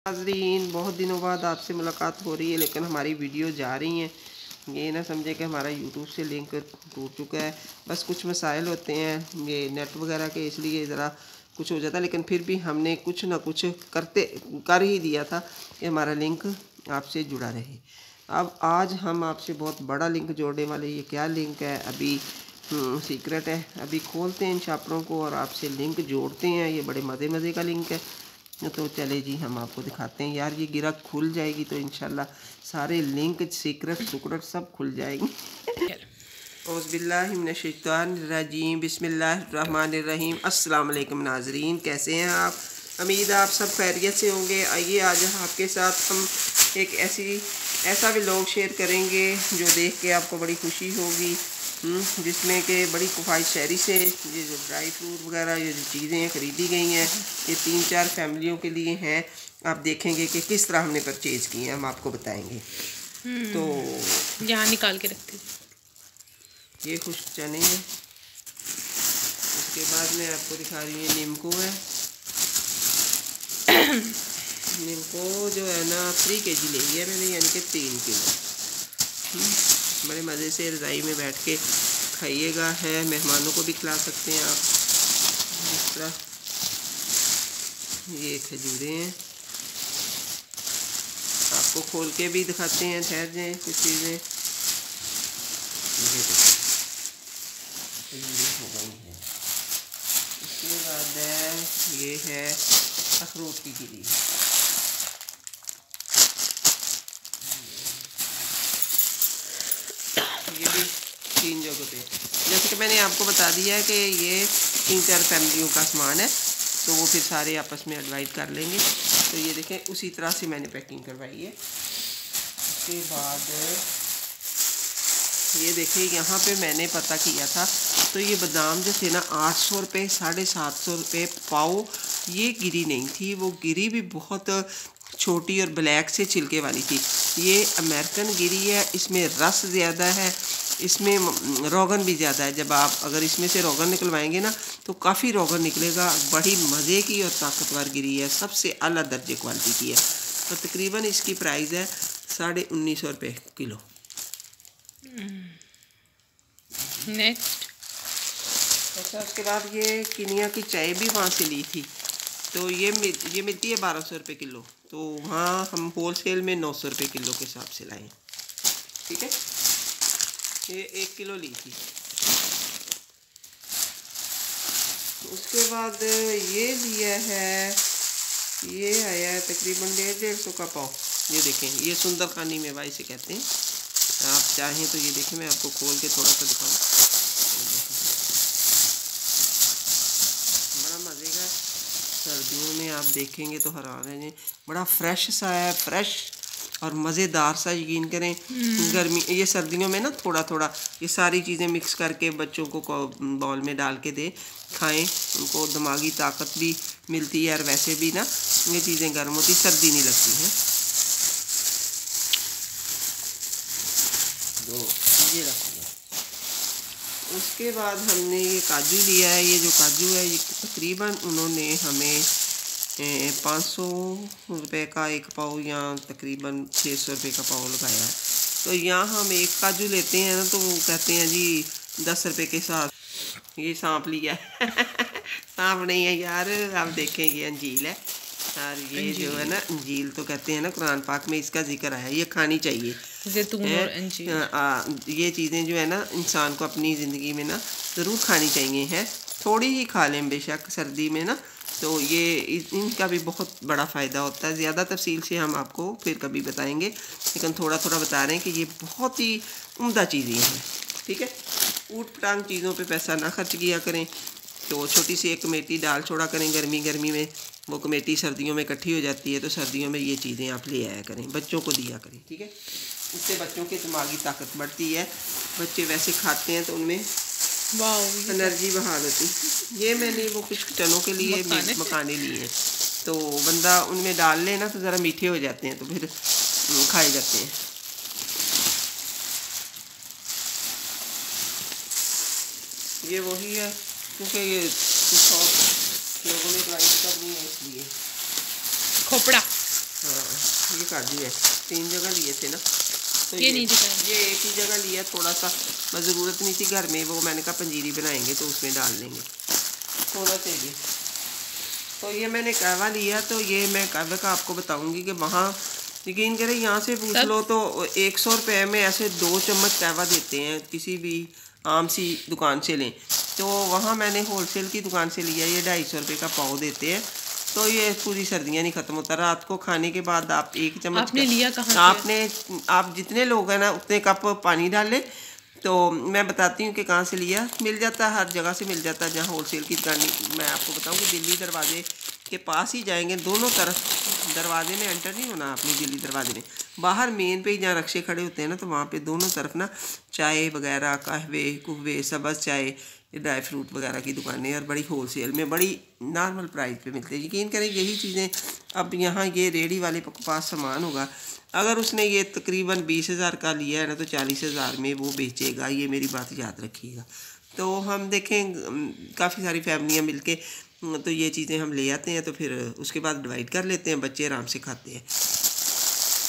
नाज़रीन, बहुत दिनों बाद आपसे मुलाकात हो रही है, लेकिन हमारी वीडियो जा रही हैं। ये ना समझे कि हमारा यूट्यूब से लिंक टूट चुका है। बस कुछ मसाइल होते हैं ये नेट वगैरह के, इसलिए ज़रा कुछ हो जाता है, लेकिन फिर भी हमने कुछ ना कुछ कर ही दिया था कि हमारा लिंक आपसे जुड़ा रहे। अब आज हम आपसे बहुत बड़ा लिंक जोड़ने वाले। ये क्या लिंक है अभी सीक्रेट है, अभी खोलते हैं इन शापरों को और आपसे लिंक जोड़ते हैं। ये बड़े मज़े का लिंक है। तो चले जी, हम आपको दिखाते हैं। यार ये गिरा खुल जाएगी तो इंशाल्लाह सारे लिंक सीक्रेट सुकरेट सब खुल जाएंगे। औज़ुबिल्लाहिमिनश्शैतानिर्रजीम, बिस्मिल्लाहिर्रहमानिर्रहीम। अस्सलाम वालेकुम नाज़रीन, कैसे हैं आप? उम्मीद है आप सब खैरियत से होंगे। आइए आज आपके साथ हम एक ऐसा व्लॉग शेयर करेंगे जो देख के आपको बड़ी खुशी होगी, जिसमें कि बड़ी ख्वाहिशहरी से ये जो ड्राई फ्रूट वगैरह ये जो चीज़ें ख़रीदी गई हैं, ये 3-4 फैमिलियों के लिए हैं। आप देखेंगे कि किस तरह हमने परचेज़ किए हैं, हम आपको बताएंगे। तो यहाँ निकाल के रखती हूँ। ये खुश्क चने हैं। उसके बाद मैं आपको दिखा रही हूँ नीमको है। नीमको जो है ना 3 kg ले लिया मैंने, यानी कि 3 किलो। बड़े मज़े से रज़ाई में बैठ के खाइएगा। है मेहमानों को भी खिला सकते हैं आप इस तरह। ये खजूरें हैं, आपको खोल के भी दिखाते हैं, ठहर जाएँ कुछ चीज़ें। खजूरें हो गई हैं। उसके बाद ये है अखरोट की गिरी। ये भी 3 जगह पे, जैसे कि मैंने आपको बता दिया है कि ये 3-4 फैमिलियों का सामान है, तो वो फिर सारे आपस में डिवाइड कर लेंगे। तो ये देखें उसी तरह से मैंने पैकिंग करवाई है। उसके बाद ये देखिए यहाँ पे मैंने पता किया था, तो ये बादाम जो थे ना 800 रुपये 750 रुपये पाव। ये गिरी नहीं थी, वो गिरी भी बहुत छोटी और ब्लैक से छिलके वाली थी। ये अमेरिकन गिरी है, इसमें रस ज़्यादा है, इसमें रोगन भी ज़्यादा है। जब आप अगर इसमें से रोगन निकलवाएंगे ना तो काफ़ी रोगन निकलेगा। बड़ी मज़े की और ताकतवर गिरी है, सबसे आला दर्जे क्वालिटी की है। तो तकरीबन इसकी प्राइस है 1950 रुपये किलो। नेक्स्ट अच्छा, उसके बाद ये किनिया की चाय भी वहाँ से ली थी, तो ये मिलती है 1200 रुपये किलो। तो वहाँ हम होलसेल में 900 रुपये किलो के हिसाब से लाए। ठीक है, ये 1 किलो ली थी। उसके बाद ये लिया है, ये आया है तकरीबन 150 का पाव। ये देखें, ये सुंदर खानी मेवा इसे कहते हैं। आप चाहें तो ये देखें, मैं आपको खोल के थोड़ा सा दिखाऊँ। बड़ा मज़े का, सर्दियों में आप देखेंगे तो हैरान रहेंगे। बड़ा फ्रेश सा है, फ्रेश और मज़ेदार सा। यकीन करें गर्मी ये सर्दियों में ना थोड़ा थोड़ा ये सारी चीज़ें मिक्स करके बच्चों को बाउल में डाल के दे खाएं, उनको दिमागी ताकत भी मिलती है और वैसे भी ना ये चीज़ें गर्म होती, सर्दी नहीं लगती हैं। दो ये रख दिया। उसके बाद हमने ये काजू लिया है। ये जो काजू है ये तकरीबन उन्होंने हमें 500 रुपये का एक पाव या तकरीबन 600 रुपये का पाव लगाया है। तो यहाँ हम एक काजू लेते हैं ना तो वो कहते हैं जी 10 रुपये के साथ। ये सांप लिया है सांप नहीं है यार, आप देखें ये अंजील है। और ये जो है ना अंजील तो कहते हैं ना, कुरान पाक में इसका जिक्र आया, ये खानी चाहिए जैतून और अंजीर। ये चीज़ें जो है ना इंसान को अपनी ज़िंदगी में ना ज़रूर खानी चाहिए हैं। थोड़ी ही खा लें बेशक सर्दी में ना, तो ये इनका भी बहुत बड़ा फ़ायदा होता है। ज़्यादा तफसील से हम आपको फिर कभी बताएंगे, लेकिन थोड़ा थोड़ा बता रहे हैं कि ये बहुत ही उम्दा चीज़ें हैं। ठीक है, ऊट पटांग चीज़ों पे पैसा ना खर्च किया करें। तो छोटी सी एक कमेटी डाल छोड़ा करें गर्मी में, वो कमेटी सर्दियों में इकट्ठी हो जाती है। तो सर्दियों में ये चीज़ें आप ले आया करें, बच्चों को दिया करें। ठीक है, इससे बच्चों की दिमागी ताकत बढ़ती है। बच्चे वैसे खाते हैं तो उनमें एनर्जी बहाल होती है। ये मैंने वो कुछ चनों के लिए मखाने लिए हैं, तो बंदा उनमें डाल ले ना तो ज़रा मीठे हो जाते हैं, तो फिर खाए जाते हैं। ये वही है, क्योंकि ये कुछ और लोगों ने ट्राई करनी है इसलिए। खोपड़ा हाँ ये काजू है, 3 जगह लिए थे ना, तो ये नहीं दिखाया, ये एक ही जगह लिया थोड़ा सा, बस ज़रूरत नहीं थी घर में, वो मैंने कहा पंजीरी बनाएंगे तो उसमें डाल लेंगे थोड़ा सा भी। तो ये मैंने कहवा लिया, तो ये मैं कहवे का आपको बताऊंगी कि वहाँ यकीन करें यहाँ से पूछ लो तो 100 रुपये में ऐसे 2 चम्मच कहवा देते हैं, किसी भी आम सी दुकान से लें। तो वहाँ मैंने होलसेल की दुकान से लिया, ये 250 रुपये का पाव देते हैं। तो ये पूरी सर्दियाँ नहीं ख़त्म होता। रात को खाने के बाद आप 1 चम्मच, आपने लिया कहाँ से? आप जितने लोग हैं ना उतने कप पानी डाल लें। तो मैं बताती हूँ कि कहाँ से लिया, मिल जाता है, हर जगह से मिल जाता है जहाँ होलसेल की दुकान। मैं आपको बताऊँ कि दिल्ली दरवाजे के पास ही जाएंगे, दोनों तरफ दरवाजे में एंटर नहीं होना आपने, दिल्ली दरवाजे में बाहर मेन पे ही जहाँ रक्शे खड़े होते हैं ना, तो वहाँ पे दोनों तरफ ना चाय वगैरह, कहवे कुहवे, सब्ज़ चाय, ड्राई फ्रूट वगैरह की दुकानें, और बड़ी होलसेल में बड़ी नॉर्मल प्राइस पे मिलते हैं। यकीन करें यही चीज़ें अब यहाँ ये रेडी वाले के पास सामान होगा, अगर उसने ये तकरीबन 20,000 का लिया है ना, तो 40,000 में वो बेचेगा, ये मेरी बात याद रखिएगा। तो हम देखें काफ़ी सारी फैमिलियाँ मिलके तो ये चीज़ें हम ले आते हैं, तो फिर उसके बाद डिवाइड कर लेते हैं, बच्चे आराम से खाते हैं।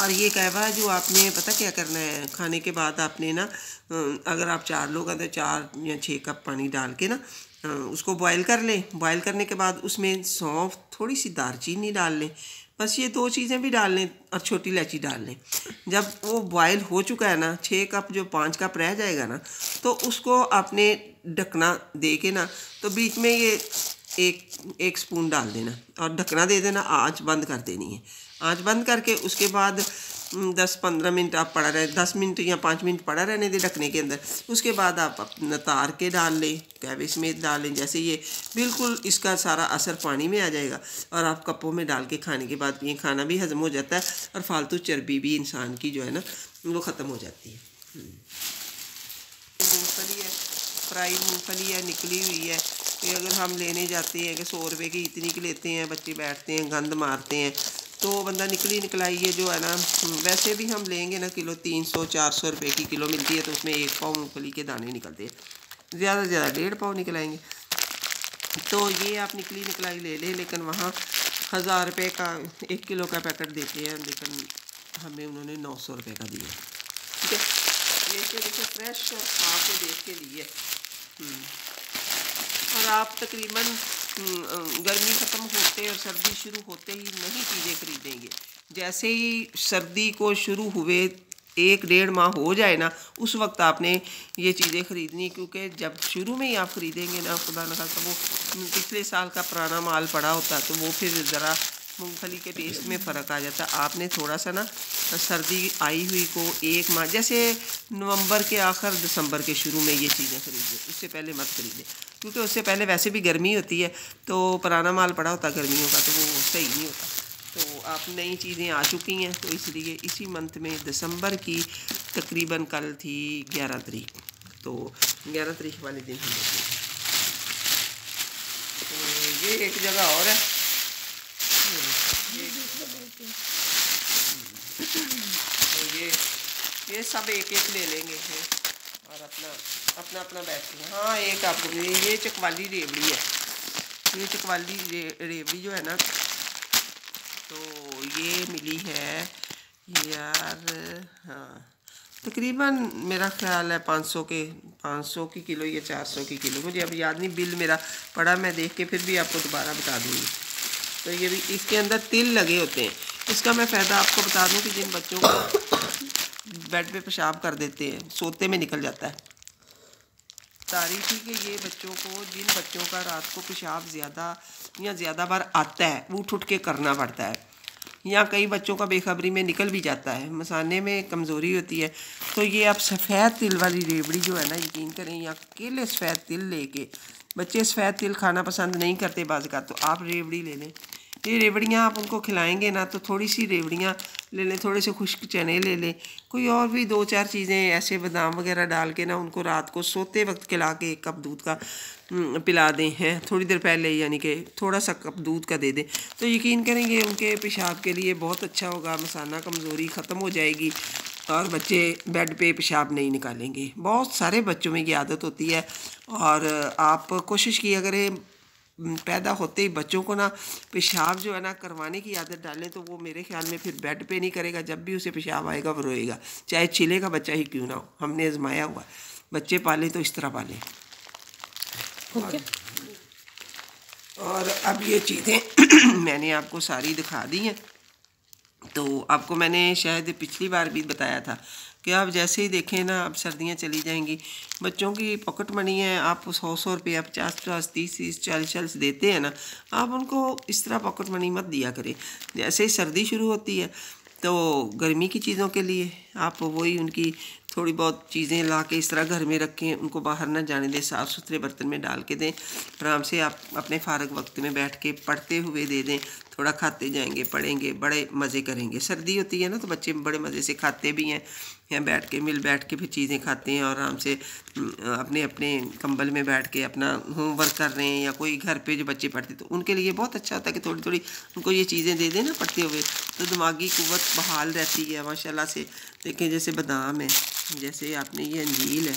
और ये कहवा है जो आपने पता क्या करना है, खाने के बाद आपने ना, अगर आप 4 लोग हैं तो 4 या 6 कप पानी डाल के ना उसको बॉयल कर लें। बॉयल करने के बाद उसमें सौंफ, थोड़ी सी दालचीनी डाल लें, बस ये 2 चीज़ें भी डाल लें, और छोटी इलायची डाल लें। जब वो बॉयल हो चुका है ना, 6 कप जो 5 कप रह जाएगा ना, तो उसको आपने ढकना दे के ना, तो बीच में ये एक स्पून डाल देना और ढकना दे देना, आँच बंद कर देनी है। आँच बंद करके उसके बाद 10-15 मिनट आप पड़ा रहे, 10 मिनट या 5 मिनट पड़ा रहने दें ढकने के अंदर। उसके बाद आप अपना तार के डाल लें, कहवे समेत डाल लें। जैसे ये बिल्कुल इसका सारा असर पानी में आ जाएगा, और आप कपों में डाल के खाने के बाद ये खाना भी हजम हो जाता है, और फालतू चर्बी भी इंसान की जो है ना वो ख़त्म हो जाती है। मूँगफली है, फ्राई मूँगफली है, निकली हुई है, कि अगर हम लेने जाते हैं कि 100 रुपये की इतनी की लेते हैं, बच्चे बैठते हैं गंद मारते हैं, तो बंदा निकलाई ये जो है ना, वैसे भी हम लेंगे ना किलो 300-400 रुपये की किलो मिलती है, तो उसमें 1 पाव मूँगफली के दाने निकलते हैं, ज़्यादा से ज़्यादा 1.5 पाव निकलाएंगे। तो ये आप निकलाई ले लें, लेकिन वहाँ 1000 रुपये का 1 किलो का पैकेट देते हैं, लेकिन हमें उन्होंने 900 रुपये का दिया। ठीक है, ये देखिए फ्रेश और खा के देख के लिए। और आप तकरीबन गर्मी ख़त्म होते और सर्दी शुरू होते ही नहीं चीज़ें खरीदेंगे। जैसे ही सर्दी को शुरू हुए 1-1.5 माह हो जाए ना, उस वक्त आपने ये चीज़ें ख़रीदनी, क्योंकि जब शुरू में ही आप ख़रीदेंगे ना, खुदा न खास्ता वो पिछले साल का पुराना माल पड़ा होता है, तो वो फिर ज़रा मूंगफली के टेस्ट में फ़र्क आ जाता है। आपने थोड़ा सा ना सर्दी आई हुई को 1 माह, जैसे नवंबर के आखिर दिसंबर के शुरू में ये चीज़ें खरीदें, उससे पहले मत खरीदें, क्योंकि उससे पहले वैसे भी गर्मी होती है, तो पुराना माल पड़ा होता गर्मियों का, तो वो सही नहीं होता। तो आप नई चीज़ें आ चुकी हैं, तो इसलिए इसी मंथ में दिसंबर की तकरीबन कल थी 11 तारीख, तो 11 तारीख वाले दिन हम देखें। तो ये एक जगह और है, तो ये सब एक ले लेंगे और अपना बैठेंगे। हाँ, एक आपको ये चकवाली रेवड़ी है, ये चकवाली रेवड़ी जो है ना, तो ये मिली है यार, हाँ तकरीबन मेरा ख्याल है 500 की किलो या 400 की किलो, मुझे अब याद नहीं, बिल मेरा पड़ा, मैं देख के फिर भी आपको दोबारा बता दूँगी। तो ये भी इसके अंदर तिल लगे होते हैं। इसका मैं फ़ायदा आपको बता दूं कि जिन बच्चों को बेड पे पेशाब कर देते हैं, सोते में निकल जाता है, तारीफ ही कि ये बच्चों को, जिन बच्चों का रात को पेशाब ज़्यादा बार आता है, वो उठ के करना पड़ता है, या कई बच्चों का बेखबरी में निकल भी जाता है, मसाने में कमज़ोरी होती है, तो ये आप सफ़ेद तिल वाली रेवड़ी जो है ना, यकीन करें, या अकेले सफ़ेद तिल लेके, बच्चे सफ़ेद तिल खाना पसंद नहीं करते बाज़ का, तो आप रेवड़ी ले लें। ये रेवड़ियाँ आप उनको खिलाएंगे ना, तो थोड़ी सी रेवड़ियाँ ले लें, थोड़े से खुश्क चने ले लें, कोई और भी 2-4 चीज़ें ऐसे बादाम वगैरह डाल के ना, उनको रात को सोते वक्त खिला के 1 कप दूध का पिला दें हैं, थोड़ी देर पहले, यानी कि थोड़ा सा कप दूध का दे दें, तो यकीन करेंगे उनके पेशाब के लिए बहुत अच्छा होगा, मसाना कमज़ोरी ख़त्म हो जाएगी, और बच्चे बेड पे पेशाब नहीं निकालेंगे। बहुत सारे बच्चों में ये आदत होती है, और आप कोशिश किया करें पैदा होते ही बच्चों को ना पेशाब जो है ना करवाने की आदत डालें तो वो मेरे ख्याल में फिर बेड पे नहीं करेगा। जब भी उसे पेशाब आएगा वो रोएगा, चाहे चिले का बच्चा ही क्यों ना हो। हमने आजमाया हुआ, बच्चे पालें तो इस तरह पालें। और अब ये चीज़ें मैंने आपको सारी दिखा दी हैं। तो आपको मैंने शायद पिछली बार भी बताया था कि आप जैसे ही देखें ना, अब सर्दियाँ चली जाएंगी, बच्चों की पॉकेट मनी है, आप 100 रुपये, 50 30 40 देते हैं ना, आप उनको इस तरह पॉकेट मनी मत दिया करें। जैसे ही सर्दी शुरू होती है तो गर्मी की चीज़ों के लिए आप वही उनकी थोड़ी बहुत चीज़ें ला के इस तरह घर में रखें, उनको बाहर ना जाने दें, साफ़ सुथरे बर्तन में डाल के दें। आराम से आप अपने फ़ारग वक्त में बैठ के पढ़ते हुए दे दें, थोड़ा खाते जाएंगे, पढ़ेंगे, बड़े मज़े करेंगे। सर्दी होती है ना तो बच्चे बड़े मज़े से खाते भी हैं, या बैठ के बैठ के फिर चीज़ें खाते हैं, और आराम से अपने अपने कंबल में बैठ के अपना होमवर्क कर रहे हैं, या कोई घर पे जो बच्चे पढ़ते तो उनके लिए बहुत अच्छा होता है कि थोड़ी थोड़ी उनको ये चीज़ें दे दें ना पढ़ते हुए, तो दिमागी कुव्वत बहाल रहती है माशाल्लाह से। देखें जैसे बादाम है, जैसे आपने ये अंजीर है,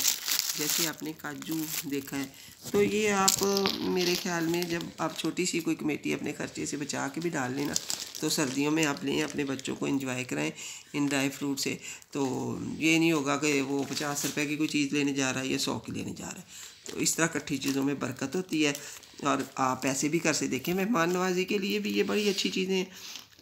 जैसे आपने काजू देखा है, तो ये आप मेरे ख्याल में जब आप छोटी सी कोई कमेटी अपने खर्चे से बचा के भी डाल लेना, तो सर्दियों में आप लें, अपने बच्चों को एंजॉय कराएं इन ड्राई फ्रूट से। तो ये नहीं होगा कि वो 50 रुपए की कोई चीज़ लेने जा रहा है या 100 की लेने जा रहा है। तो इस तरह इकट्ठी चीज़ों में बरकत होती है, और आप ऐसे भी कर से देखें। मेहमान नवाजी के लिए भी ये बड़ी अच्छी चीज़ें हैं।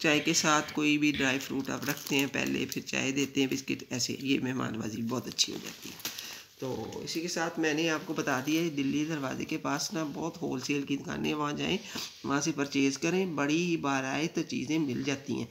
चाय के साथ कोई भी ड्राई फ्रूट आप रखते हैं पहले, फिर चाय देते हैं, बिस्किट, ऐसे ये मेहमान नवाजी बहुत अच्छी हो जाती है। तो इसी के साथ मैंने आपको बता दिया है, दिल्ली दरवाजे के पास ना बहुत होलसेल की दुकानें, वहाँ जाएं, वहाँ से परचेज़ करें, बड़ी ही बार तो चीज़ें मिल जाती हैं।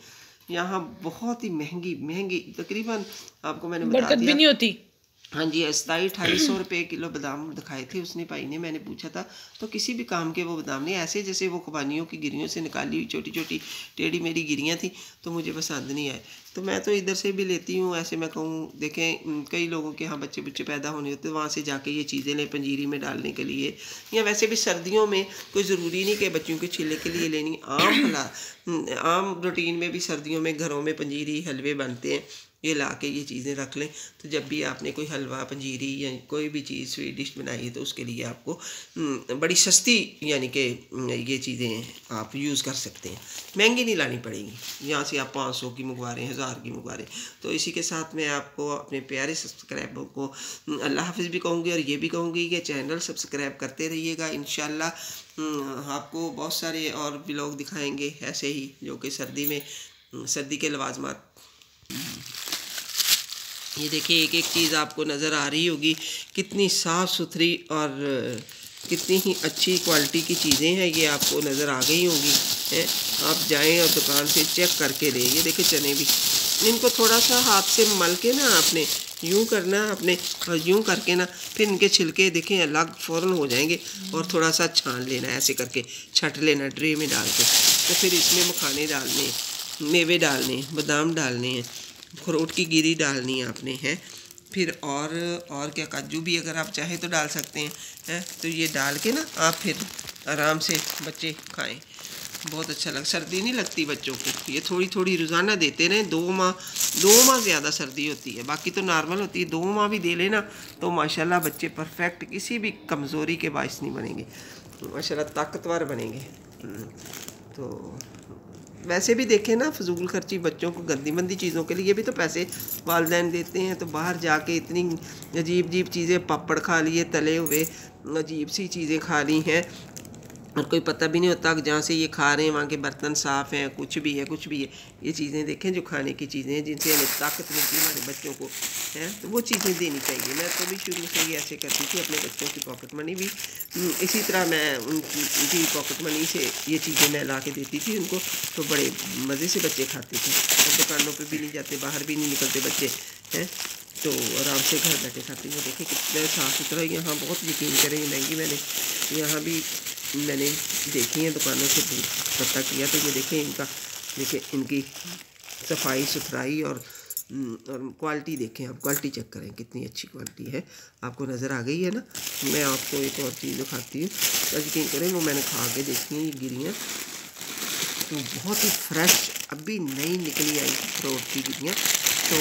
यहाँ बहुत ही महंगी तकरीबन आपको मैंने बता दिया भी नहीं होती। हाँ जी, 2700-2800 रुपये किलो बादाम दिखाए थे उसने भाई ने। मैंने पूछा था तो किसी भी काम के वो बादाम नहीं, ऐसे जैसे वो खुबानियों की गिरियों से निकाली हुई छोटी छोटी टेढ़ी मेरी गिरियाँ थी, तो मुझे पसंद नहीं आए। तो मैं तो इधर से भी लेती हूँ। ऐसे मैं कहूँ, देखें कई लोगों के यहाँ बच्चे पैदा होने होते, वहाँ से जाके ये चीज़ें लें पंजीरी में डालने के लिए, या वैसे भी सर्दियों में कोई ज़रूरी नहीं कि बच्चों के छिले के लिए लेनी। आम रूटीन में भी सर्दियों में घरों में पंजीरी हलवे बनते हैं, ये ला के ये चीज़ें रख लें। तो जब भी आपने कोई हलवा, पंजीरी या कोई भी चीज़ स्वीट डिश बनाई है तो उसके लिए आपको बड़ी सस्ती यानी कि ये चीज़ें आप यूज़ कर सकते हैं, महंगी नहीं लानी पड़ेगी। यहाँ से आप 500 की मंगवा रहे हैं, 1000 की मंगवा रहे हैं। तो इसी के साथ मैं आपको अपने प्यारे सब्सक्राइबर को अल्लाह हाफिज़ भी कहूँगी, और ये भी कहूँगी कि चैनल सब्सक्राइब करते रहिएगा। इंशाल्लाह आपको बहुत सारे और व्लॉग दिखाएँगे ऐसे ही, जो कि सर्दी के लवाजमात। ये देखिए एक एक चीज़ आपको नज़र आ रही होगी, कितनी साफ़ सुथरी और कितनी ही अच्छी क्वालिटी की चीज़ें हैं, ये आपको नज़र आ गई होंगी हैं। आप जाएं और दुकान से चेक करके लें। ये देखिए चने भी, इनको थोड़ा सा हाथ से मल के ना आपने यूँ करना, आपने यूँ करके ना फिर इनके छिलके देखें अलग फ़ौरन हो जाएंगे, और थोड़ा सा छान लेना, ऐसे करके छट लेना ट्रे में डाल के। तो फिर इसमें मखाने डालने, मेवे डालने, बादाम डालने हैं, अखरोट की गिरी डालनी है आपने है, फिर और क्या, काजू भी अगर आप चाहें तो डाल सकते हैं। तो ये डाल के ना आप फिर आराम से बच्चे खाएं, बहुत अच्छा सर्दी नहीं लगती बच्चों को। ये थोड़ी थोड़ी रोज़ाना देते रहें। 2 माह ज़्यादा सर्दी होती है, बाकी तो नॉर्मल होती है। 2 माह भी दे लेना तो माशाल्लाह बच्चे परफेक्ट, किसी भी कमज़ोरी के बायस नहीं बनेंगे, माशाल्लाह ताकतवर बनेंगे। तो वैसे भी देखें ना, फजूल खर्ची बच्चों को गंदी मंदी चीज़ों के लिए भी तो पैसे वालिदैन देते हैं। तो बाहर जाके इतनी अजीब चीज़ें, पापड़ खा लिए, तले हुए अजीब सी चीज़ें खा ली हैं, और कोई पता भी नहीं होता कि जहाँ से ये खा रहे हैं वहाँ के बर्तन साफ़ हैं, कुछ भी है। ये चीज़ें देखें जो खाने की चीज़ें हैं, जिनसे हमें ताकत मिलती है हमारे बच्चों को है, तो वो चीज़ें देनी चाहिए। मैं तो भी शुरू से ही ऐसे करती थी, अपने बच्चों की पॉकेट मनी भी इसी तरह मैं उनकी पॉकेट मनी से ये चीज़ें मैं ला के देती थी उनको, तो बड़े मज़े से बच्चे खाते थे। और दुकानों पर भी नहीं जाते, बाहर भी नहीं निकलते बच्चे हैं, तो आराम से घर बैठे खाते हैं। देखें कितना साफ़ सुथरा, यहाँ बहुत यकीन करें महंगी मैंने यहाँ भी देखी है दुकानों से पता किया, तो ये देखें इनकी सफाई सुथराई और क्वालिटी देखें आप, क्वालिटी चेक करें कितनी अच्छी क्वालिटी है। आपको नज़र आ गई है ना। मैं आपको एक और चीज़ दिखाती हूँ, तो यकीन करें वो मैंने खा के देखी हैं, ये गिरियाँ तो बहुत ही फ्रेश, अभी नई निकली आई अखरोट की गिरियाँ, तो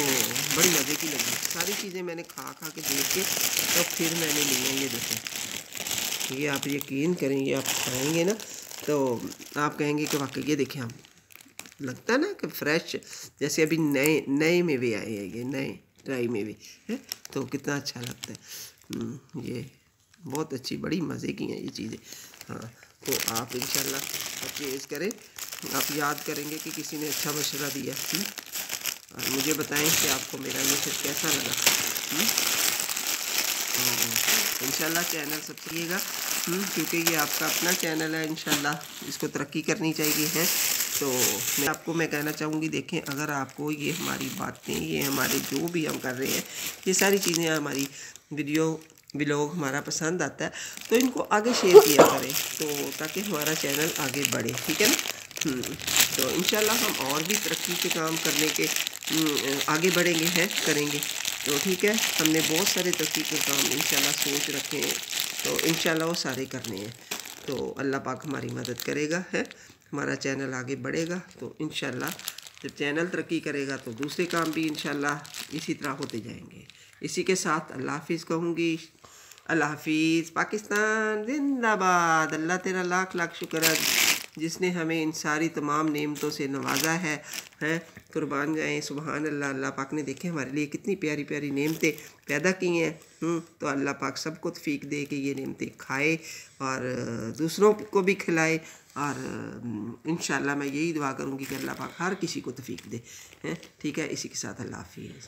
बड़ी मज़े की लगी। सारी चीज़ें मैंने खा के देख के तो फिर मैंने ली हैं। ये देखें ये आप यकीन करेंगे, आप खाएंगे ना तो आप कहेंगे कि वाकई ये देखें, आप लगता है ना कि फ्रेश, जैसे अभी नए नए मेवे आए हैं, ये नए ड्राई मेवे हैं, तो कितना अच्छा लगता है। ये बहुत अच्छी, बड़ी मज़े की हैं ये चीज़ें। हाँ, तो आप इंशाल्लाह परचेज़ करें। आप याद करेंगे कि किसी ने अच्छा मशवरा दिया। और मुझे बताएं कि आपको मेरा ये फिर कैसा लगा। तो इंशाल्लाह चैनल सब्सक्राइब क्योंकि ये आपका अपना चैनल है, इंशाल्लाह इसको तरक्की करनी चाहिए है। तो मैं कहना चाहूँगी, देखें, अगर आपको ये हमारी बातें, ये हमारे जो भी हम कर रहे हैं, ये सारी चीज़ें, हमारी वीडियो व्लॉग हमारा पसंद आता है, तो इनको आगे शेयर किया करें, तो ताकि हमारा चैनल आगे बढ़े, ठीक है ना। तो इंशाल्लाह हम और भी तरक्की के काम करने के आगे बढ़ेंगे करेंगे। तो ठीक है, हमने बहुत सारे तरक्की के काम इंशाल्लाह सोच रखे हैं, तो इंशाल्लाह वो सारे करने हैं। तो अल्लाह पाक हमारी मदद करेगा, हमारा चैनल आगे बढ़ेगा। तो इंशाल्लाह जब चैनल तरक्की करेगा तो दूसरे काम भी इंशाल्लाह इसी तरह होते जाएंगे। इसी के साथ अल्लाह हाफिज़ कहूँगी। अल्लाह हाफिज़। पाकिस्तान जिंदाबाद। अल्लाह तेरा लाख लाख शुक्र है जिसने हमें इन सारी तमाम नेमतों से नवाजा है। कुर्बान जाएँ, सुबहान अल्लाह। अल्लाह पाक ने देखे हमारे लिए कितनी प्यारी प्यारी नेमतें पैदा की हैं। तो अल्लाह पाक सबको तौफीक दे कि ये नेमतें खाए और दूसरों को भी खिलाए। और इंशाल्लाह मैं यही दुआ करूँगी कि अल्लाह पाक हर किसी को तौफीक दे। ठीक है, इसी के साथ अल्लाह हाफिज़।